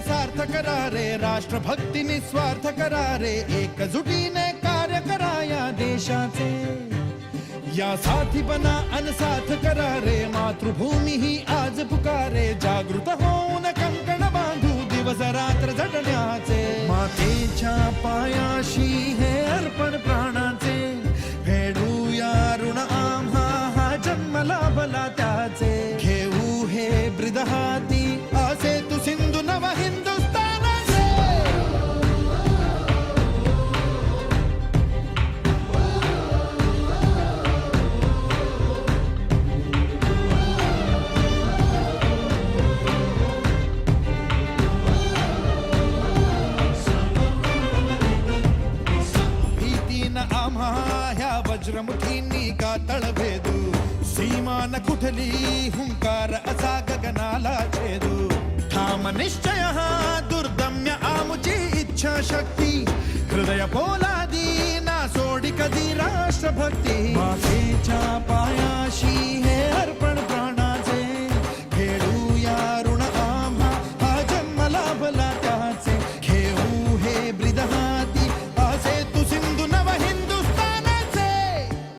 सार्थ करा रे, राष्ट्रभक्ती निस्वार्थ करा रे, एकजुटीने कार्य करा या देशाचे. या साथी बना अन साथ करा रे, मातृभूमी ही आज पुकारे. जागृत होऊन कंकण बांधू दिवस रात्र झटण्याचे. मातेच्या पायाशी हे अर्पण प्राणाचे, फेडूया ऋण आम्हा हा जन्म लाभला त्याचे. घेऊ हे ब्रिद हाती असे तू सिंधू नव हिंदुस्थानाचे. भीतीन आम्हा ह्या वज्रमुठींनी का तळभेदू. सीमान कुठली हुंकार असा गगनाला छेदू. ठाम निश्चय हा दुर्दम्य आमुची इच्छा शक्ती. हृदय पोलादी ना सोडी कधी राष्ट्रभक्ती. मातेच्या